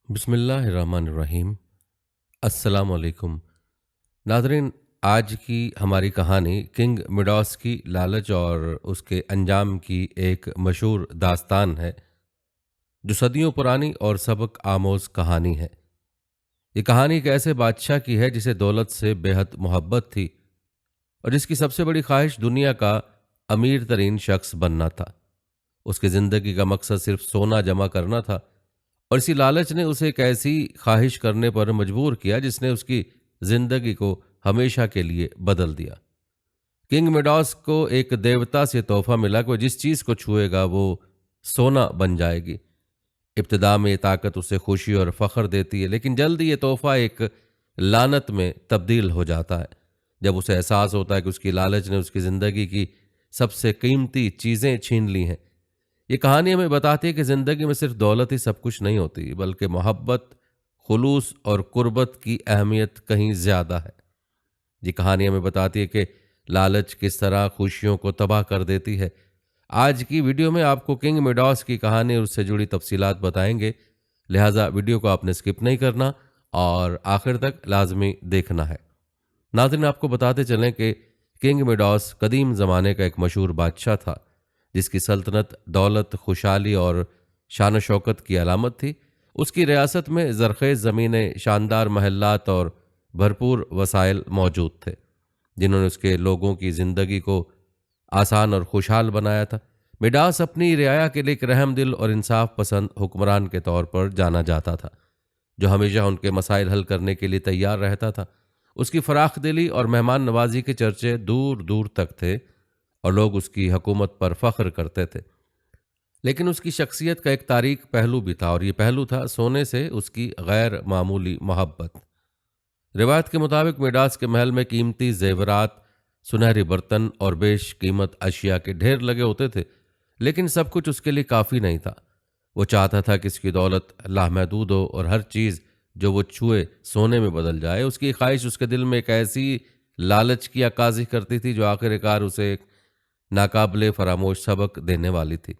बिस्मिल्लाहिर्रहमानिर्रहीम। अस्सलाम वालेकुम। नाज़रीन, आज की हमारी कहानी किंग मिडास की लालच और उसके अंजाम की एक मशहूर दास्तान है, जो सदियों पुरानी और सबक आमोज कहानी है। ये कहानी एक ऐसे बादशाह की है जिसे दौलत से बेहद मोहब्बत थी और जिसकी सबसे बड़ी ख्वाहिश दुनिया का अमीर तरीन शख्स बनना था। उसकी ज़िंदगी का मकसद सिर्फ सोना जमा करना था और इसी लालच ने उसे एक ऐसी ख्वाहिश करने पर मजबूर किया जिसने उसकी जिंदगी को हमेशा के लिए बदल दिया। किंग मिडॉस को एक देवता से तोहफा मिला कि वो जिस चीज को छुएगा वो सोना बन जाएगी। इब्तिदा में ये ताकत उसे खुशी और फख्र देती है, लेकिन जल्दी ये तोहफा एक लानत में तब्दील हो जाता है जब उसे एहसास होता है कि उसकी लालच ने उसकी ज़िंदगी की सबसे कीमती चीज़ें छीन ली हैं। ये कहानी हमें बताती है कि ज़िंदगी में सिर्फ दौलत ही सब कुछ नहीं होती, बल्कि मोहब्बत, खुलूस और कुर्बत की अहमियत कहीं ज़्यादा है। ये कहानी हमें बताती है कि लालच किस तरह खुशियों को तबाह कर देती है। आज की वीडियो में आपको किंग मिडॉस की कहानी और उससे जुड़ी तफसीलात बताएंगे, लिहाजा वीडियो को आपने स्किप नहीं करना और आखिर तक लाजमी देखना है। नाज़रीन, आपको बताते चलें कि किंग मिडॉस कदीम ज़माने का एक मशहूर बादशाह था, जिसकी सल्तनत दौलत, खुशहाली और शान शौकत की अलामत थी। उसकी रियासत में ज़रख़ेज़ ज़मीनें, शानदार महल्लात और भरपूर वसाइल मौजूद थे, जिन्होंने उसके लोगों की ज़िंदगी को आसान और खुशहाल बनाया था। मिडास अपनी रियाया के लिए एक रहमदिल और इंसाफ पसंद हुक्मरान के तौर पर जाना जाता था, जो हमेशा उनके मसाइल हल करने के लिए तैयार रहता था। उसकी फराख दिली और मेहमान नवाजी के चर्चे दूर दूर तक थे और लोग उसकी हुकूमत पर फख्र करते थे। लेकिन उसकी शख्सियत का एक तारीक पहलू भी था और ये पहलू था सोने से उसकी गैर मामूली मोहब्बत। रिवायत के मुताबिक मिडास के महल में कीमती जेवरात, सुनहरी बर्तन और बेश कीमत अशिया के ढेर लगे होते थे, लेकिन सब कुछ उसके लिए काफ़ी नहीं था। वो चाहता था कि इसकी दौलत लामहदूद हो और हर चीज़ जो वो छुए सोने में बदल जाए। उसकी ख्वाहिश उसके दिल में एक ऐसी लालच की अक्कासी करती थी जो आखिरकार उसे एक नाकाबिले फरामोश सबक देने वाली थी।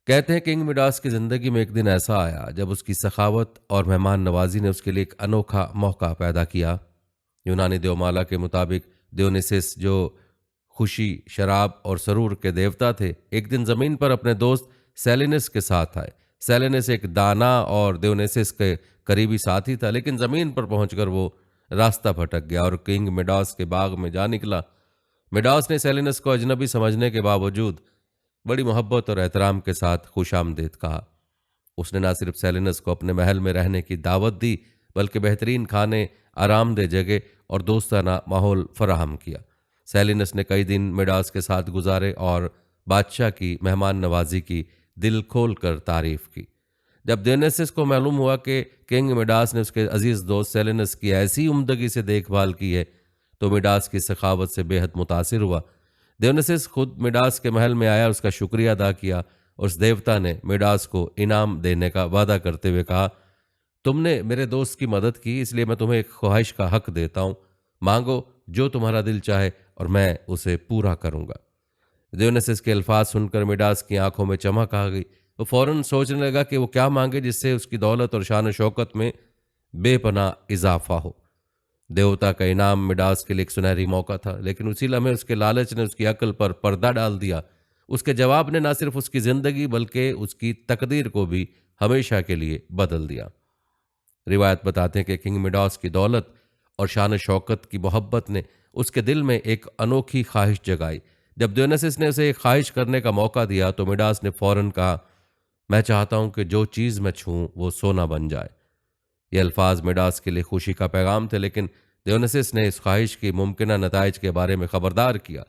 कहते हैं किंग मिडास की ज़िंदगी में एक दिन ऐसा आया जब उसकी सखावत और मेहमान नवाजी ने उसके लिए एक अनोखा मौका पैदा किया। यूनानी देवमाला के मुताबिक दियोनिसिस, जो खुशी, शराब और सरूर के देवता थे, एक दिन ज़मीन पर अपने दोस्त सेलिनस के साथ आए। सेलिनस एक दाना और दियोनिसिस के करीबी साथी था, लेकिन ज़मीन पर पहुंचकर वो रास्ता भटक गया और किंग मिडास के बाग में जा निकला। मिडास ने सेलिनस को अजनबी समझने के बावजूद बड़ी मोहब्बत और एहतराम के साथ खुशामदीद कहा। उसने न सिर्फ सेलिनस को अपने महल में रहने की दावत दी, बल्कि बेहतरीन खाने, आरामदेह जगह और दोस्ताना माहौल फराहम किया। सेलिनस ने कई दिन मिडास के साथ गुजारे और बादशाह की मेहमान नवाजी की दिल खोल कर तारीफ की। जब दियोनिसिस को मालूम हुआ कि किंग मिडास ने उसके अजीज दोस्त सेलिनस की ऐसी उम्दगी से देखभाल की है, तो मिडास की सखावत से बेहद मुतासिर हुआ। दियोनिसिस खुद मिडास के महल में आया, उसका शुक्रिया अदा किया। उस देवता ने मिडास को इनाम देने का वादा करते हुए कहा, तुमने मेरे दोस्त की मदद की, इसलिए मैं तुम्हें एक ख्वाहिश का हक देता हूँ। मांगो जो तुम्हारा दिल चाहे और मैं उसे पूरा करूंगा। दियोनिसिस के अल्फाज सुनकर मिडास की आंखों में चमक आ गई। वो फौरन सोचने लगा कि वो क्या मांगे जिससे उसकी दौलत और शान शौकत में बेपनाह इजाफा हो। देवता का इनाम मिडास के लिए एक सुनहरी मौका था, लेकिन उसी लम्हे उसके लालच ने उसकी अक्ल पर पर्दा डाल दिया। उसके जवाब ने न सिर्फ उसकी जिंदगी बल्कि उसकी तकदीर को भी हमेशा के लिए बदल दिया। रिवायत बताते हैं कि किंग मिडास की दौलत और शान शौकत की मोहब्बत ने उसके दिल में एक अनोखी ख्वाहिश जगाई। जब दियोनिसिस ने उसे एक ख्वाहिश करने का मौका दिया तो मिडास ने फौरन कहा, मैं चाहता हूं कि जो चीज़ मैं छूं वो सोना बन जाए। ये अल्फाज मिडास के लिए खुशी का पैगाम थे, लेकिन दियोनिसिस ने इस ख्वाहिश की मुमकिन नताइज के बारे में खबरदार किया।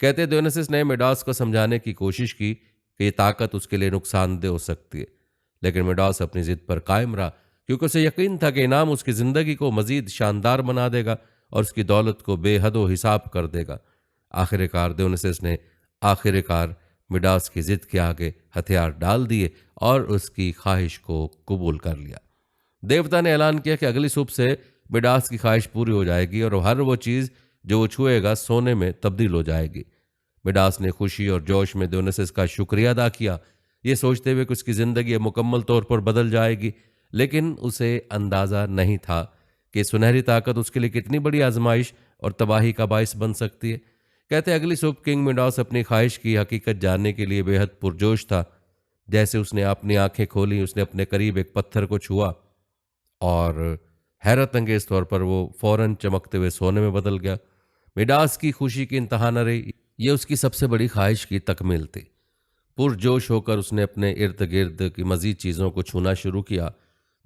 कहते दियोनिसिस ने मिडास को समझाने की कोशिश की कि ये ताकत उसके लिए नुकसानदेह हो सकती है, लेकिन मिडास अपनी जिद पर कायम रहा, क्योंकि उसे यकीन था कि इनाम उसकी ज़िंदगी को मज़ीद शानदार बना देगा और उसकी दौलत को बेहद हिसाब कर देगा। आखिरकार मिडास की जिद के आगे हथियार डाल दिए और उसकी ख्वाहिश को कबूल कर लिया। देवता ने ऐलान किया कि अगली सुबह से मिडास की ख्वाहिश पूरी हो जाएगी और हर वो चीज़ जो वो छुएगा सोने में तब्दील हो जाएगी। मिडास ने खुशी और जोश में दियोनिसिस का शुक्रिया अदा किया, ये सोचते हुए कि उसकी ज़िंदगी अब मुकम्मल तौर पर बदल जाएगी। लेकिन उसे अंदाज़ा नहीं था कि सुनहरी ताकत उसके लिए कितनी बड़ी आजमाइश और तबाही का बायस बन सकती है। कहते अगली सुबह किंग मिडास अपनी ख्वाहिश की हकीकत जानने के लिए बेहद पुरजोश था। जैसे उसने अपनी आंखें खोली, उसने अपने करीब एक पत्थर को छुआ और हैरत अंगेज तौर पर वो फौरन चमकते हुए सोने में बदल गया। मिडास की खुशी की इंतहा न रही। ये उसकी सबसे बड़ी ख्वाहिश की तकमील थी। पुरजोश होकर उसने अपने इर्द गिर्द की मजीद चीज़ों को छूना शुरू किया।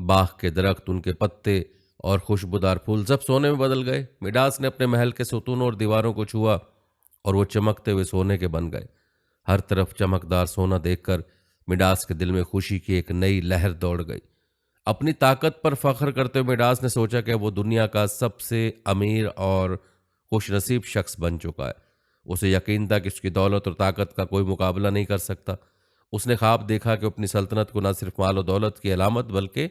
बाग के दरख्त, उनके पत्ते और खुशबूदार फूल सब सोने में बदल गए। मिडास ने अपने महल के सुतूनों और दीवारों को छुआ और वो चमकते हुए सोने के बन गए। हर तरफ चमकदार सोना देखकर मिडास के दिल में खुशी की एक नई लहर दौड़ गई। अपनी ताकत पर फख्र करते हुए मिडास ने सोचा कि वो दुनिया का सबसे अमीर और खुशनसीब शख्स बन चुका है। उसे यकीन था कि उसकी दौलत और ताकत का कोई मुकाबला नहीं कर सकता। उसने ख्वाब देखा कि अपनी सल्तनत को न सिर्फ माल और दौलत की अलामत बल्कि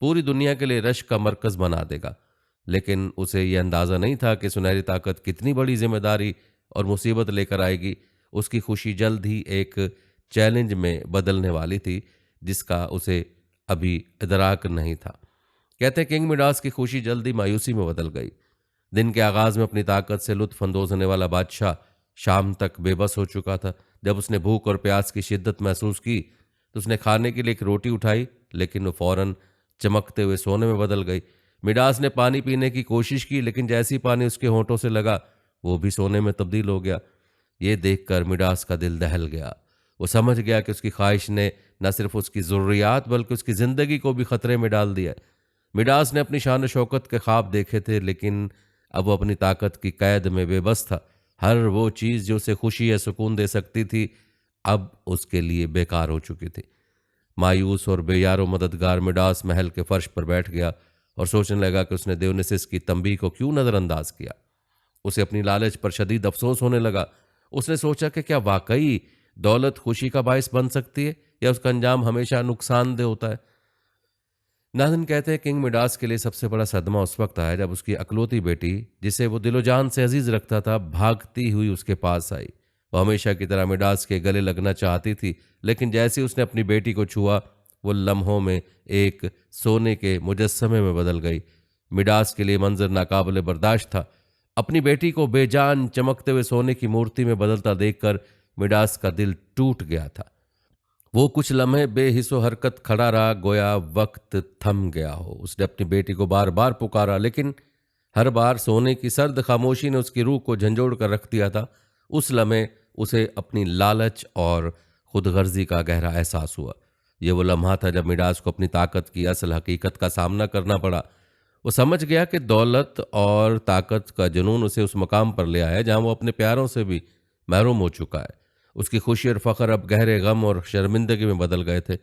पूरी दुनिया के लिए रश्क का मरकज बना देगा। लेकिन उसे यह अंदाज़ा नहीं था कि सुनहरी ताकत कितनी बड़ी जिम्मेदारी और मुसीबत लेकर आएगी। उसकी खुशी जल्द ही एक चैलेंज में बदलने वाली थी जिसका उसे अभी इदराक नहीं था। कहते किंग मिडास की खुशी जल्द ही मायूसी में बदल गई। दिन के आगाज में अपनी ताकत से लुत्फ अंदोज होने वाला बादशाह शाम तक बेबस हो चुका था। जब उसने भूख और प्यास की शिद्दत महसूस की तो उसने खाने के लिए एक रोटी उठाई, लेकिन वो फौरन चमकते हुए सोने में बदल गई। मिडास ने पानी पीने की कोशिश की, लेकिन जैसे ही पानी उसके होंठों से लगा वो भी सोने में तब्दील हो गया। ये देखकर मिडास का दिल दहल गया। वो समझ गया कि उसकी ख्वाहिश ने न सिर्फ उसकी ज़रूरियात बल्कि उसकी ज़िंदगी को भी खतरे में डाल दिया। मिडास ने अपनी शान शौकत के ख्वाब देखे थे, लेकिन अब वो अपनी ताकत की कैद में बेबस था। हर वो चीज़ जो उसे खुशी या सुकून दे सकती थी अब उसके लिए बेकार हो चुकी थी। मायूस और बेयारो मददगार मिडास महल के फर्श पर बैठ गया और सोचने लगा कि उसने दियोनिसिस की तंबीह को क्यों नज़रअंदाज किया। उसे अपनी लालच पर शदीद अफसोस होने लगा। उसने सोचा कि क्या वाकई दौलत खुशी का बायस बन सकती है या उसका अंजाम हमेशा नुकसानदेह होता है। नाज़रीन, कहते हैं किंग मिडास के लिए सबसे बड़ा सदमा उस वक्त आया जब उसकी अकलौती बेटी, जिसे वो दिलो जान से अजीज रखता था, भागती हुई उसके पास आई। वो हमेशा की तरह मिडास के गले लगना चाहती थी, लेकिन जैसे ही उसने अपनी बेटी को छुआ वो लम्हों में एक सोने के मुजस्समे में बदल गई। मिडास के लिए मंजर नाकाबिले बर्दाश्त था। अपनी बेटी को बेजान चमकते हुए सोने की मूर्ति में बदलता देखकर मिडास का दिल टूट गया था। वो कुछ लम्हे बेहिस्सो हरकत खड़ा रहा, गोया वक्त थम गया हो। उसने अपनी बेटी को बार बार पुकारा, लेकिन हर बार सोने की सर्द खामोशी ने उसकी रूह को झंझोड़ कर रख दिया था। उस लम्हे उसे अपनी लालच और खुदगर्जी का गहरा एहसास हुआ। ये वो लम्हा था जब मिडास को अपनी ताकत की असल हकीकत का सामना करना पड़ा। वो समझ गया कि दौलत और ताकत का जुनून उसे उस मकाम पर ले आया जहां वो अपने प्यारों से भी महरूम हो चुका है। उसकी खुशी और फख्र अब गहरे गम और शर्मिंदगी में बदल गए थे।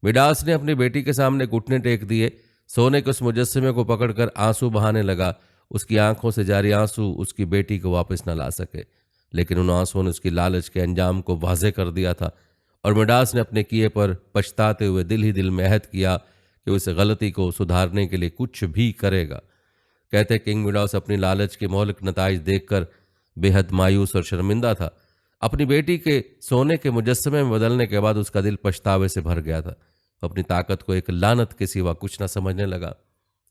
मिडास ने अपनी बेटी के सामने घुटने टेक दिए, सोने के उस मुजस्समे को पकड़कर आंसू बहाने लगा। उसकी आंखों से जारी आंसू उसकी बेटी को वापस न ला सके, लेकिन उन आंसुओं ने उसकी लालच के अंजाम को वाज़ेह कर दिया था और मिडास ने अपने किए पर पछताते हुए दिल ही दिल में अहद किया कि वो इस गलती को सुधारने के लिए कुछ भी करेगा। कहते किंग मिडास अपनी लालच के मौलिक नताइज देखकर बेहद मायूस और शर्मिंदा था। अपनी बेटी के सोने के मुजस्समे में बदलने के बाद उसका दिल पछतावे से भर गया था। अपनी ताकत को एक लानत के सिवा कुछ न समझने लगा।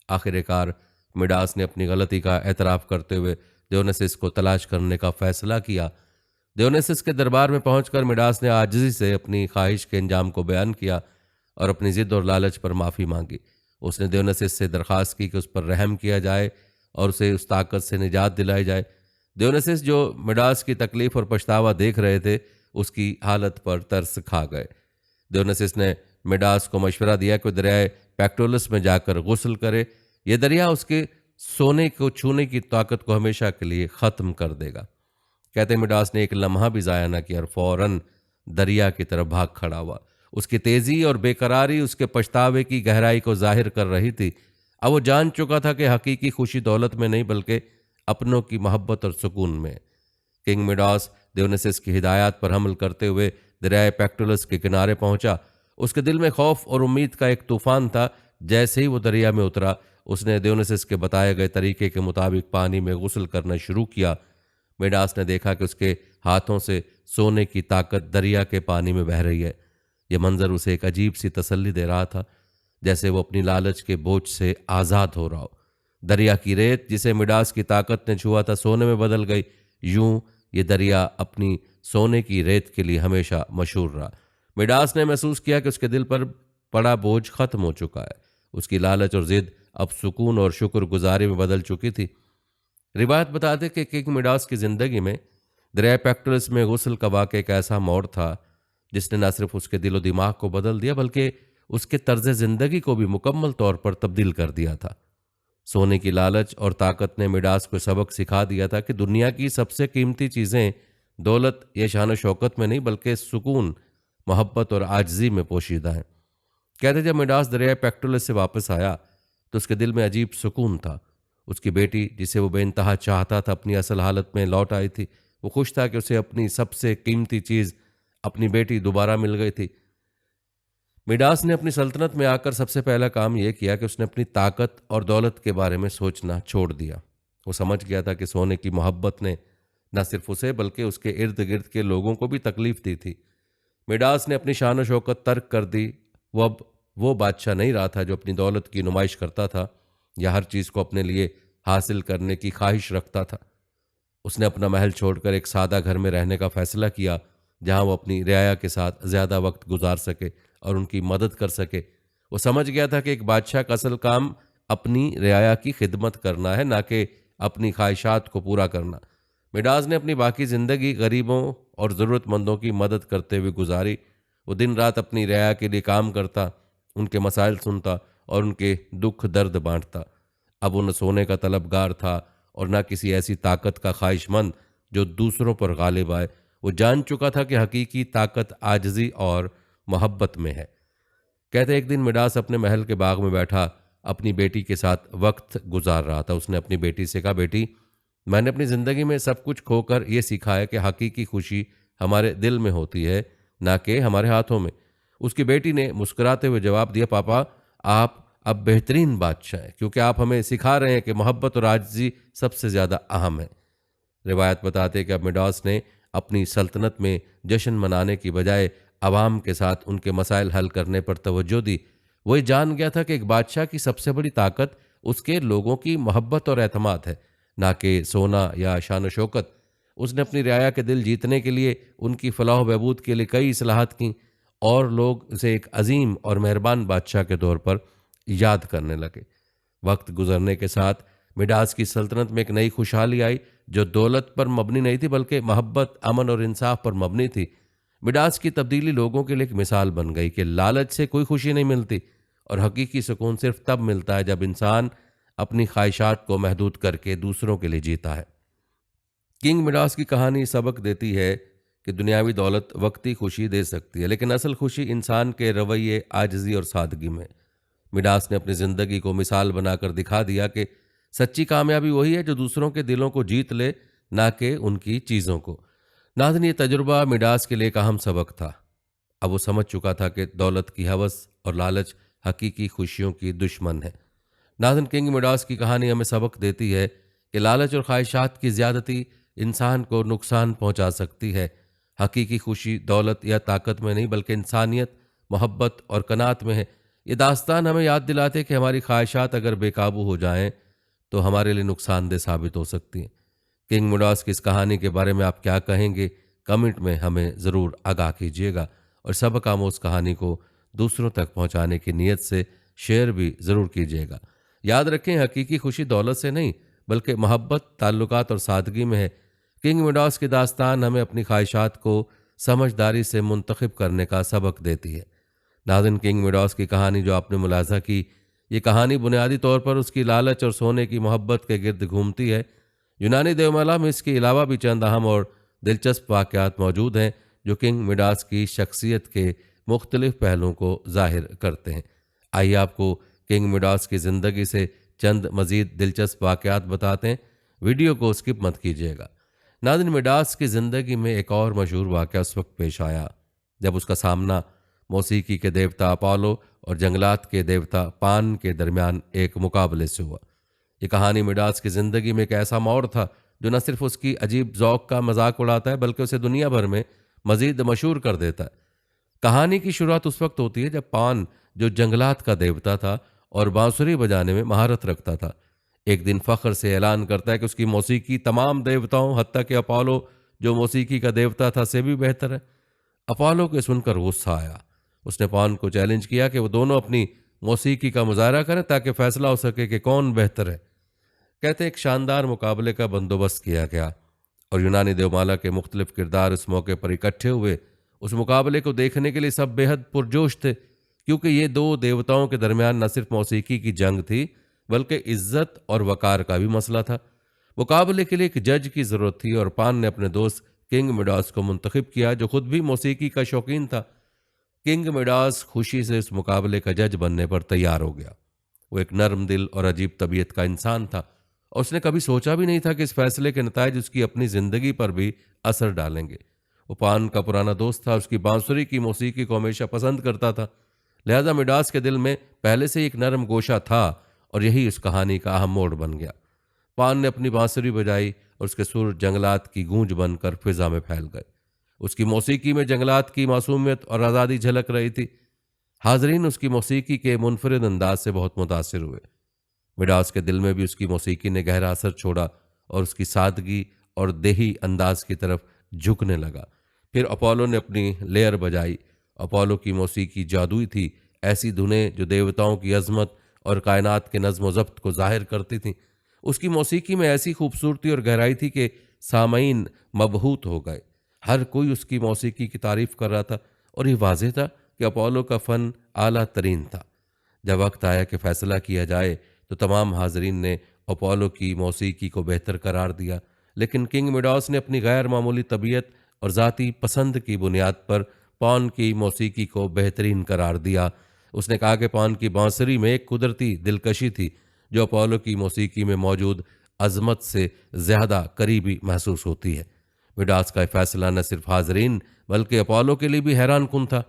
आखिरकार मिडास ने अपनी गलती का एतराफ़ करते हुए दियोनिसिस को तलाश करने का फैसला किया। दियोनिसिस के दरबार में पहुंचकर मिडास ने आजिज़ी से अपनी ख्वाहिश के अंजाम को बयान किया और अपनी ज़िद और लालच पर माफ़ी मांगी। उसने दियोनिसिस से दरख्वास्त की कि उस पर रहम किया जाए और उसे उस ताकत से निजात दिलाई जाए। दियोनिसिस, जो मिडास की तकलीफ और पछतावा देख रहे थे, उसकी हालत पर तरस खा गए। दियोनिसिस ने मिडास को मशवरा दिया कि दरियाए पैक्टोलस में जाकर गुस्ल करे। यह दरिया उसके सोने को छूने की ताकत को हमेशा के लिए ख़त्म कर देगा। कहते मिडास ने एक लम्हा भी ज़ाया न किया और फौरन दरिया की तरफ भाग खड़ा हुआ। उसकी तेज़ी और बेकरारी उसके पछतावे की गहराई को जाहिर कर रही थी। अब वो जान चुका था कि हकीकी खुशी दौलत में नहीं बल्कि अपनों की मोहब्बत और सुकून में। किंग मिडास दियोनिसिस की हिदायत पर हमल करते हुए दरियाए पैक्टोलस के किनारे पहुंचा। उसके दिल में खौफ और उम्मीद का एक तूफान था। जैसे ही वो दरिया में उतरा, उसने दियोनिसिस के बताए गए तरीके के मुताबिक पानी में गुस्ल करना शुरू किया। मिडास ने देखा कि उसके हाथों से सोने की ताकत दरिया के पानी में बह रही है। यह मंजर उसे एक अजीब सी तसल्ली दे रहा था। जैसे वो अपनी लालच के बोझ से आज़ाद हो रहा हो। दरिया की रेत जिसे मिडास की ताकत ने छुआ था सोने में बदल गई। यूं ये दरिया अपनी सोने की रेत के लिए हमेशा मशहूर रहा। मिडास ने महसूस किया कि उसके दिल पर पड़ा बोझ खत्म हो चुका है। उसकी लालच और जिद अब सुकून और शुक्रगुजारी में बदल चुकी थी। रिवायत बताते कि किंग मिडास की जिंदगी में दरिया पैक्टोरस में गुस्ल का वाक़या एक ऐसा मोड़ था जिसने न सिर्फ उसके दिलो दिमाग को बदल दिया बल्कि उसके तर्ज जिंदगी को भी मुकम्मल तौर पर तब्दील कर दिया था। सोने की लालच और ताकत ने मिडास को सबक सिखा दिया था कि दुनिया की सबसे कीमती चीज़ें दौलत या शान शौकत में नहीं बल्कि सुकून, मोहब्बत और आजिज़ी में पोशीदा हैं। कहते जब मिडास दरिया पैक्टोरस से वापस आया तो उसके दिल में अजीब सुकून था। उसकी बेटी जिसे वो बेइंतहा चाहता था अपनी असल हालत में लौट आई थी। वो खुश था कि उसे अपनी सबसे कीमती चीज़ अपनी बेटी दोबारा मिल गई थी। मिडास ने अपनी सल्तनत में आकर सबसे पहला काम यह किया कि उसने अपनी ताकत और दौलत के बारे में सोचना छोड़ दिया। वो समझ गया था कि सोने की मोहब्बत ने न सिर्फ उसे बल्कि उसके इर्द गिर्द के लोगों को भी तकलीफ दी थी। मिडास ने अपनी शान शौकत तर्क कर दी। वो अब वो बादशाह नहीं रहा था जो अपनी दौलत की नुमाइश करता था या हर चीज़ को अपने लिए हासिल करने की ख्वाहिश रखता था। उसने अपना महल छोड़कर एक सादा घर में रहने का फैसला किया जहां वो अपनी रियाया के साथ ज़्यादा वक्त गुजार सके और उनकी मदद कर सके। वो समझ गया था कि एक बादशाह का असल काम अपनी रियाया की खिदमत करना है, ना कि अपनी ख्वाहिशात को पूरा करना। मिडास ने अपनी बाकी ज़िंदगी गरीबों और ज़रूरतमंदों की मदद करते हुए गुजारी। वो दिन रात अपनी रियाया के लिए काम करता, उनके मसाइल सुनता और उनके दुख दर्द बांटता। अब वो न सोने का तलबगार था और न किसी ऐसी ताकत का ख्वाहिशमंद जो दूसरों पर गालिब आए। वो जान चुका था कि हकीकी ताकत आजिज़ी और मोहब्बत में है। कहते एक दिन मिडास अपने महल के बाग में बैठा अपनी बेटी के साथ वक्त गुजार रहा था। उसने अपनी बेटी से कहा, बेटी, मैंने अपनी ज़िंदगी में सब कुछ खोकर ये सीखा है कि हकीकी खुशी हमारे दिल में होती है, ना कि हमारे हाथों में। उसकी बेटी ने मुस्कुराते हुए जवाब दिया, पापा, आप अब बेहतरीन बादशाह हैं क्योंकि आप हमें सिखा रहे हैं कि मोहब्बत और आजिज़ी सबसे ज़्यादा अहम है। रिवायत बताते हैं कि अब मिडास ने अपनी सल्तनत में जश्न मनाने की बजाय अवाम के साथ उनके मसाइल हल करने पर तवज्जो दी। वही जान गया था कि एक बादशाह की सबसे बड़ी ताकत उसके लोगों की मोहब्बत और एतमाद है, ना कि सोना या शान शौकत। उसने अपनी रियाया के दिल जीतने के लिए उनकी फलाह बहबूद के लिए कई इस्लाहात की और लोग उसे एक अजीम और मेहरबान बादशाह के तौर पर याद करने लगे। वक्त गुजरने के साथ मिडास की सल्तनत में एक नई खुशहाली आई जो दौलत पर मबनी नहीं थी बल्कि मोहब्बत, अमन और इंसाफ पर मबनी थी। मिडास की तब्दीली लोगों के लिए एक मिसाल बन गई कि लालच से कोई खुशी नहीं मिलती और हकीकी सुकून सिर्फ तब मिलता है जब इंसान अपनी ख्वाहिशात को महदूद करके दूसरों के लिए जीता है। किंग मिडास की कहानी सबक देती है कि दुनियावी दौलत वक्ती खुशी दे सकती है लेकिन असल खुशी इंसान के रवैये, आजिज़ी और सादगी में। मिडास ने अपनी ज़िंदगी को मिसाल बनाकर दिखा दिया कि सच्ची कामयाबी वही है जो दूसरों के दिलों को जीत ले, ना कि उनकी चीज़ों को। नाज़रीन, ये तजुर्बा मिडास के लिए एक अहम सबक था। अब वो समझ चुका था कि दौलत की हवस और लालच हकीकी खुशियों की दुश्मन है। नाज़रीन, किंग मिडास की कहानी हमें सबक देती है कि लालच और ख्वाहिशात की ज़्यादती इंसान को नुकसान पहुंचा सकती है। हकीकी खुशी दौलत या ताकत में नहीं बल्कि इंसानियत, मोहब्बत और कनात में है। ये दास्तान हमें याद दिलाते हैं कि हमारी ख्वाहिशात अगर बेकाबू हो जाएं तो हमारे लिए नुकसानदेह साबित हो सकती हैं। किंग मिडास की इस कहानी के बारे में आप क्या कहेंगे? कमेंट में हमें ज़रूर आगाह कीजिएगा और सबक आमोज़ कहानी को दूसरों तक पहुंचाने की नीयत से शेयर भी ज़रूर कीजिएगा। याद रखें, हकीकी खुशी दौलत से नहीं बल्कि मोहब्बत, ताल्लुकात और सादगी में है। किंग मिडास की दास्तान हमें अपनी ख्वाहिशात को समझदारी से मुंतखब करने का सबक देती है। नाज़रीन, किंग मिडास की कहानी जो आपने मुलाज़ा की, ये कहानी बुनियादी तौर पर उसकी लालच और सोने की मोहब्बत के गिर्द घूमती है। यूनानी देवमाला में इसके अलावा भी चंद अहम और दिलचस्प वाक़यात मौजूद हैं जो किंग मिडास की शख्सियत के मुख्तलिफ पहलुओं को ज़ाहिर करते हैं। आइए आपको किंग मिडास की ज़िंदगी से चंद मज़ीद दिलचस्प वाक़यात बताते हैं। वीडियो को स्किप मत कीजिएगा। नाज़रीन, मिडास की ज़िंदगी में एक और मशहूर वाक़या उस वक्त पेश आया जब उसका सामना मौसीकी के देवता अपोलो और जंगलात के देवता पान के दरमियान एक मुकाबले से हुआ। ये कहानी मिडास की ज़िंदगी में एक ऐसा मोड़ था जो न सिर्फ उसकी अजीब ज़ौक़ का मजाक उड़ाता है बल्कि उसे दुनिया भर में मज़ीद मशहूर कर देता है। कहानी की शुरुआत उस वक्त होती है जब पान जो जंगलात का देवता था और बांसुरी बजाने में महारत रखता था, एक दिन फख्र से ऐलान करता है कि उसकी मौसीकी तमाम देवताओं हत्ता कि अपोलो जो मौसीकी का देवता था से भी बेहतर है। अपोलो को सुनकर गुस्सा आया। उसने पॉन को चैलेंज किया कि वो दोनों अपनी मौसीकी का मुजाहरा करें ताकि फैसला हो सके कि कौन बेहतर है। कहते एक शानदार मुकाबले का बंदोबस्त किया गया और यूनानी देवमाला के मुख्तलिफ किरदार इस मौके पर इकट्ठे हुए। उस मुकाबले को देखने के लिए सब बेहद पुरजोश थे, क्योंकि ये दो देवताओं के दरमियान न सिर्फ मौसीकी की जंग थी बल्कि इज्जत और वकार का भी मसला था। मुकाबले के लिए एक जज की ज़रूरत थी और पान ने अपने दोस्त किंग मिडास को मुंतखब किया, जो खुद भी मौसीकी का शौकीन था। किंग मिडास खुशी से इस मुकाबले का जज बनने पर तैयार हो गया। वो एक नर्म दिल और अजीब तबीयत का इंसान था और उसने कभी सोचा भी नहीं था कि इस फैसले के नतायज उसकी अपनी ज़िंदगी पर भी असर डालेंगे। वो पान का पुराना दोस्त था, उसकी बांसुरी की मौसीकी को हमेशा पसंद करता था, लिहाजा मिडास के दिल में पहले से ही एक नरम गोशा था और यही उस कहानी का अहम मोड़ बन गया। पान ने अपनी बांसुरी बजाई और उसके सुर जंगलात की गूंज बनकर फिजा में फैल गए। उसकी मौसीकी में जंगलात की मासूमियत और आज़ादी झलक रही थी। हाजरीन उसकी मौसीकी के मुनफरिद अंदाज से बहुत मुतासिर हुए। मिडास के दिल में भी उसकी मौसीकी ने गहरा असर छोड़ा और उसकी सादगी और देही अंदाज की तरफ झुकने लगा। फिर अपोलो ने अपनी लेयर बजाई। अपोलो की मौसीकी जादुई थी, ऐसी धुनें जो देवताओं की अजमत और कायनात के नज़्म व ज़ब्त को जाहिर करती थीं। उसकी मौसीकी में ऐसी खूबसूरती और गहराई थी कि सामईन मबहूत हो गए। हर कोई उसकी मौसीकी की तारीफ कर रहा था और ये वाज़ेह था कि अपोलो का फ़न आला तरीन था। जब वक्त आया कि फ़ैसला किया जाए तो तमाम हाजरीन ने अपोलो की मौसीकी को बेहतर करार दिया, लेकिन किंग मिडास ने अपनी गैर मामूली तबीयत और ज़ाती पसंद की बुनियाद पर पॉन की मौसीकी को बेहतरीन करार दिया। उसने कहा कि पॉन की बांसुरी में एक कुदरती दिलकशी थी जो अपोलो की मौसीकी में मौजूद अजमत से ज़्यादा करीबी महसूस होती है। मिडास का फैसला न सिर्फ हाजरीन बल्कि अपोलो के लिए भी हैरान कुन था।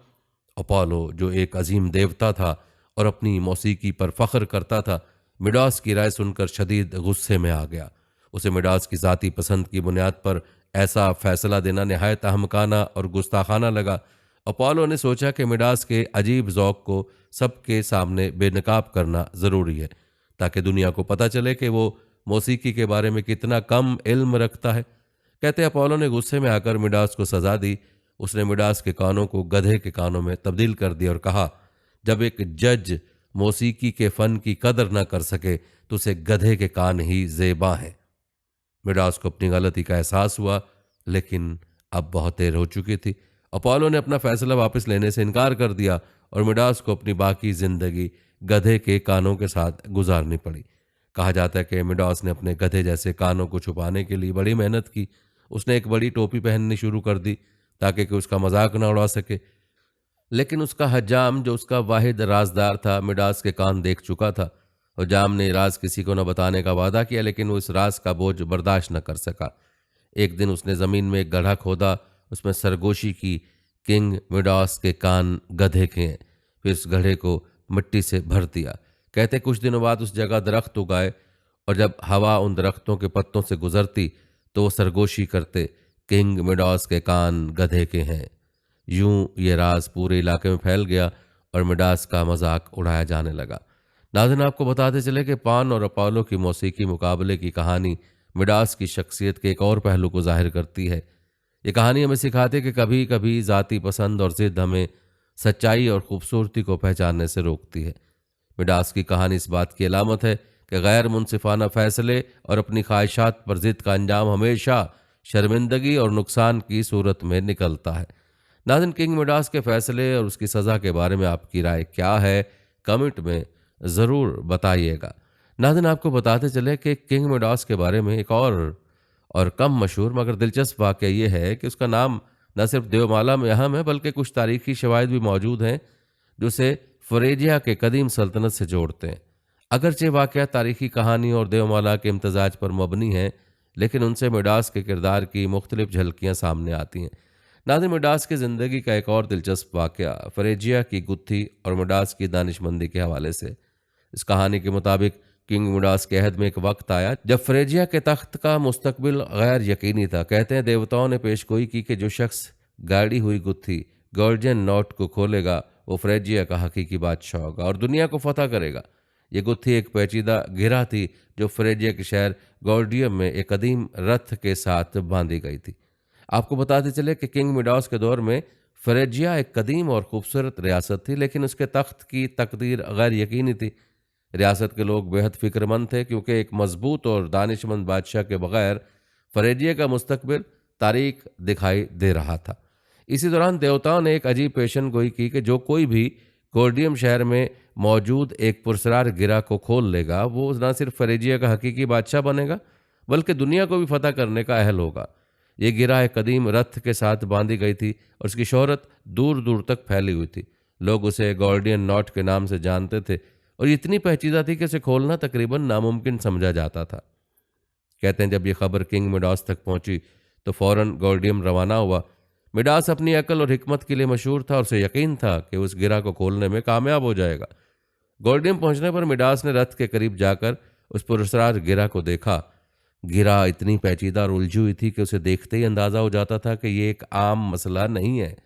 अपोलो जो एक अजीम देवता था और अपनी मौसीकी पर फख्र करता था, मिडास की राय सुनकर शदीद गुस्से में आ गया। उसे मिडास की ज़ाती पसंद की बुनियाद पर ऐसा फैसला देना नहायत अहमकाना और गुस्ताखाना लगा। अपोलो ने सोचा कि मिडास के अजीब ज़ौक़ को सबके सामने बेनकाब करना ज़रूरी है ताकि दुनिया को पता चले कि वो मौसीकी के बारे में कितना कम इल्म रखता है। कहते अपोलो ने गुस्से में आकर मिडास को सज़ा दी। उसने मिडास के कानों को गधे के कानों में तब्दील कर दिया और कहा, जब एक जज मौसीकी के फ़न की कदर न कर सके तो उसे गधे के कान ही ज़ेबा हैं। मिडास को अपनी गलती का एहसास हुआ, लेकिन अब बहुत देर हो चुकी थी। अपोलो ने अपना फैसला वापस लेने से इनकार कर दिया और मिडास को अपनी बाकी ज़िंदगी गधे के कानों के साथ गुजारनी पड़ी। कहा जाता है कि मिडास ने अपने गधे जैसे कानों को छुपाने के लिए बड़ी मेहनत की। उसने एक बड़ी टोपी पहननी शुरू कर दी ताकि कि उसका मजाक न उड़ा सके, लेकिन उसका हज्जाम जो उसका वाहिद राजदार था मिडास के कान देख चुका था। हज्जाम ने राज किसी को न बताने का वादा किया, लेकिन वो इस राज का बोझ बर्दाश्त न कर सका। एक दिन उसने ज़मीन में एक गड्ढा खोदा, उसमें सरगोशी की किंग मिडास के कान गधे के हैं। फिर उस गड्ढे को मिट्टी से भर दिया। कहते कुछ दिनों बाद उस जगह दरख्त उगाए और जब हवा उन दरख्तों के पत्तों से गुजरती तो वो सरगोशी करते, किंग मिडास के कान गधे के हैं। यूं ये राज पूरे इलाके में फैल गया और मिडास का मजाक उड़ाया जाने लगा। नाज़रीन आपको बताते चले कि पान और अपोलो की मौसीकी मुकाबले की कहानी मिडास की शख्सियत के एक और पहलू को जाहिर करती है। ये कहानी हमें सिखाती है कि कभी कभी ज़ाती पसंद और ज़िद हमें सच्चाई और खूबसूरती को पहचानने से रोकती है। मिडास की कहानी इस बात की अलामत है कि गैर मुनसिफाना फैसले और अपनी ख्वाहिशात पर ज़िद का अंजाम हमेशा शर्मिंदगी और नुकसान की सूरत में निकलता है। नाज़रीन किंग मिडास के फैसले और उसकी सज़ा के बारे में आपकी राय क्या है, कमेंट में ज़रूर बताइएगा। नाज़रीन आपको बताते चले कि किंग मिडास के बारे में एक और कम मशहूर मगर दिलचस्प वाक़या ये है कि उसका नाम न सिर्फ देवमाला में अहम है बल्कि कुछ तारीखी शवाहिद भी मौजूद हैं जो उसे फ़रेजिया के कदीम सल्तनत से जोड़ते हैं। अगरचे वाक़या तारीखी कहानी और देवमाला के इम्तजाज पर मबनी है, लेकिन उनसे मिडास के किरदार की मुख्तलिफ झलकियाँ सामने आती हैं। नाज़रीन मिडास की ज़िंदगी का एक और दिलचस्प वाक़या फ़रेजिया की गुत्थी और मिडास की दानिशमंदी के हवाले से। इस कहानी के मुताबिक किंग मिडास के अहद में एक वक्त आया जब फ़रेजिया के तख्त का मुस्तकबिल गैर यकीनी था। कहते हैं देवताओं ने पेशगोई की कि जो शख्स गाड़ी हुई गुत्थी गोल्डन नोट को खोलेगा वो फ्रेजिया का हकीकी बादशाह होगा और दुनिया को फतह करेगा। ये गुत्थी एक पेचीदा घेरा थी जो फ्रेजिया के शहर गॉर्डियम में एक कदीम रथ के साथ बांधी गई थी। आपको बताते चले कि किंग मिडास के दौर में फ्रेजिया एक कदीम और खूबसूरत रियासत थी, लेकिन उसके तख्त की तकदीर गैर यकीनी थी। रियासत के लोग बेहद फिक्रमंद थे क्योंकि एक मजबूत और दानिशमंद बादशाह के बगैर फ्रेजिया का मुस्तकबिल तारीख दिखाई दे रहा था। इसी दौरान देवताओं ने एक अजीब पेशन गोई की कि जो कोई भी गोल्डियम शहर में मौजूद एक पुरस्कार गिरा को खोल लेगा, वो न सिर्फ फ्रेजिया का हकीकी बादशाह बनेगा बल्कि दुनिया को भी फतह करने का अहल होगा। ये गिरा एक कदीम रथ के साथ बांधी गई थी और उसकी शोहरत दूर दूर तक फैली हुई थी। लोग उसे गोल्डियन नॉट के नाम से जानते थे और ये इतनी पेचीदा थी कि उसे खोलना तकरीबन नामुमकिन समझा जाता था। कहते हैं जब ये खबर किंग मिडास तक पहुंची तो फौरन गोल्डियम रवाना हुआ। मिडास अपनी अकल और हिकमत के लिए मशहूर था और उसे यकीन था कि उस गिरा को खोलने में कामयाब हो जाएगा। गोल्डियम पहुंचने पर मिडास ने रथ के करीब जाकर उस पुरस्कार गिरा को देखा। गिरा इतनी पेचीदा और उलझी हुई थी कि उसे देखते ही अंदाजा हो जाता था कि ये एक आम मसला नहीं है।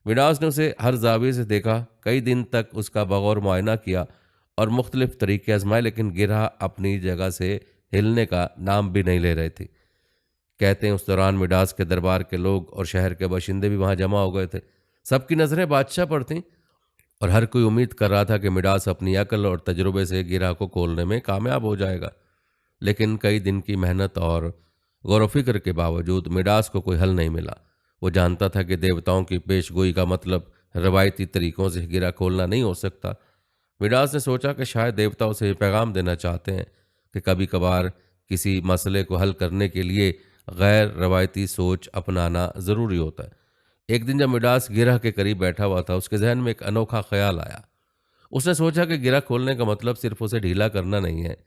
मिडास ने उसे हर जाविये से देखा, कई दिन तक उसका बगौर मुआयना किया और मुख्तलिफ तरीके आजमाए, लेकिन गिरा अपनी जगह से हिलने का नाम भी नहीं ले रहे थे। कहते हैं उस दौरान मिडास के दरबार के लोग और शहर के बाशिंदे भी वहां जमा हो गए थे। सबकी नजरें बादशाह पर थीं और हर कोई उम्मीद कर रहा था कि मिडास अपनी अकल और तजुर्बे से गिरा को खोलने में कामयाब हो जाएगा। लेकिन कई दिन की मेहनत और गौर व फिक्र के बावजूद मिडास को कोई हल नहीं मिला। वो जानता था कि देवताओं की पेशगोई का मतलब रवायती तरीकों से गिरा खोलना नहीं हो सकता। मिडास ने सोचा कि शायद देवता उसे पैगाम देना चाहते हैं कि कभी कभार किसी मसले को हल करने के लिए गैर रवायती सोच अपनाना ज़रूरी होता है। एक दिन जब मिडास गिरा के करीब बैठा हुआ था, उसके जहन में एक अनोखा ख्याल आया। उसने सोचा कि गिरा खोलने का मतलब सिर्फ उसे ढीला करना नहीं है,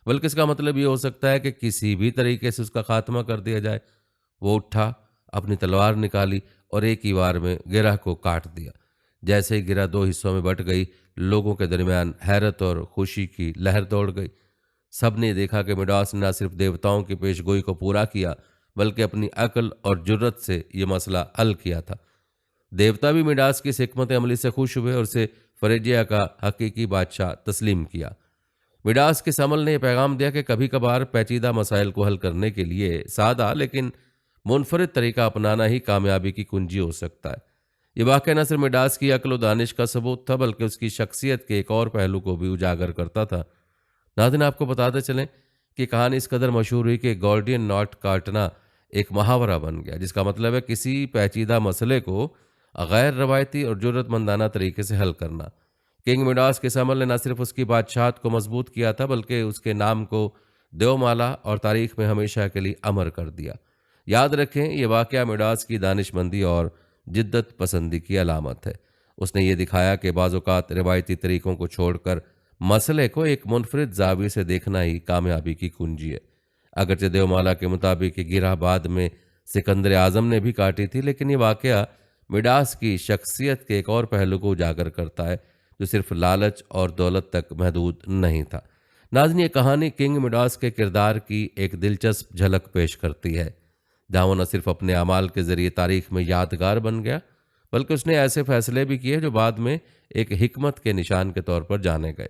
बल्कि इसका मतलब ये हो सकता है कि किसी भी तरीके से उसका खात्मा कर दिया जाए। वो उठा, अपनी तलवार निकाली और एक ही वार में गिरा को काट दिया। जैसे ही गिरा दो हिस्सों में बट गई, लोगों के दरमियान हैरत और खुशी की लहर दौड़ गई। सब ने देखा कि मिडास ने न सिर्फ देवताओं की पेशगोई को पूरा किया बल्कि अपनी अकल और जुर्रत से ये मसला हल किया था। देवता भी मिडास की इस हिकमत अमली से खुश हुए और उसे फ्रेजिया का हकीकी बादशाह तस्लीम किया। मिडास के समल ने यह पैगाम दिया कि कभी कभार पेचीदा मसाइल को हल करने के लिए सादा लेकिन मुनफरिद तरीका अपनाना ही कामयाबी की कुंजी हो सकता है। ये वाक़या न सिर्फ मिडास की अक्ल व दानिश का सबूत था बल्कि उसकी शख्सियत के एक और पहलू को भी उजागर करता था। नाज़रीन, आपको बताते चलें कि कहानी इस कदर मशहूर हुई कि गोल्डियन नॉट काटना एक मुहावरा बन गया, जिसका मतलब है किसी पेचीदा मसले को गैर रवायती और जुर्रतमंदाना तरीके से हल करना। किंग मिडास के इस अमल ने न सिर्फ उसकी बादशाहत को मजबूत किया था बल्कि उसके नाम को देवमाला और तारीख में हमेशा के लिए अमर कर दिया। याद रखें, यह वाक़या मिडास की दानिशमंदी और जिद्दत पसंदी की अलामत है। उसने ये दिखाया कि बाज़ औक़ात रिवायती तरीक़ों को छोड़कर मसले को एक मुनफरिद ज़ाविये से देखना ही कामयाबी की कुंजी है। अगरचे देवमाला के मुताबिक ये गिरा बाद में सिकंदर आज़म ने भी काटी थी, लेकिन ये वाक़या मिडास की शख्सियत के एक और पहलू को उजागर करता है जो सिर्फ लालच और दौलत तक महदूद नहीं था। नाज़रीन, ये कहानी किंग मिडास के किरदार की एक दिलचस्प झलक पेश करती है, जहाँ वो न सिर्फ अपने अमाल के ज़रिए तारीख में यादगार बन गया बल्कि उसने ऐसे फैसले भी किए जो बाद में एक हिकमत के निशान के तौर पर जाने गए।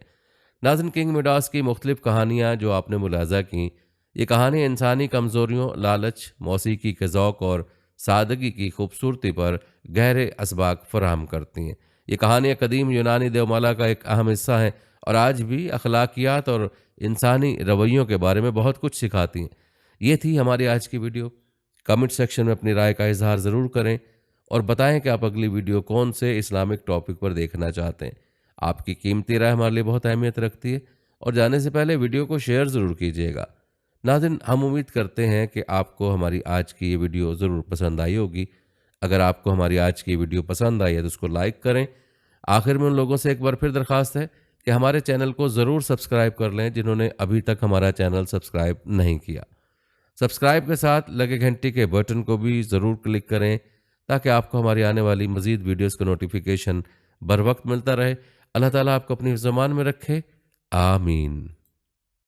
नाज़रीन, किंग मिडास की मुख्तलिफ कहानियाँ जो आपने मुलाज़ा की, ये कहानी इंसानी कमज़ोरियों, लालच, मौसीकी के ज़ौक़ और सादगी की खूबसूरती पर गहरे असबाक फराहम करती हैं। ये कहानियाँ कदीम यूनानी देवमाला का एक अहम हिस्सा हैं और आज भी अखलाकियात और इंसानी रवैयों के बारे में बहुत कुछ सिखाती हैं। ये थी हमारी आज की वीडियो। कमेंट सेक्शन में अपनी राय का इजहार ज़रूर करें और बताएं कि आप अगली वीडियो कौन से इस्लामिक टॉपिक पर देखना चाहते हैं। आपकी कीमती राय हमारे लिए बहुत अहमियत रखती है और जाने से पहले वीडियो को शेयर ज़रूर कीजिएगा। नाज़रीन, हम उम्मीद करते हैं कि आपको हमारी आज की ये वीडियो ज़रूर पसंद आई होगी। अगर आपको हमारी आज की वीडियो पसंद आई है तो उसको लाइक करें। आखिर में उन लोगों से एक बार फिर दरख्वास्त है कि हमारे चैनल को ज़रूर सब्सक्राइब कर लें जिन्होंने अभी तक हमारा चैनल सब्सक्राइब नहीं किया। सब्सक्राइब के साथ लगे घंटी के बटन को भी ज़रूर क्लिक करें ताकि आपको हमारी आने वाली मज़ीद वीडियोज़ का नोटिफिकेशन बर वक्त मिलता रहे। अल्लाह ताला आपको अपनी ज़मान में रखे। आमीन।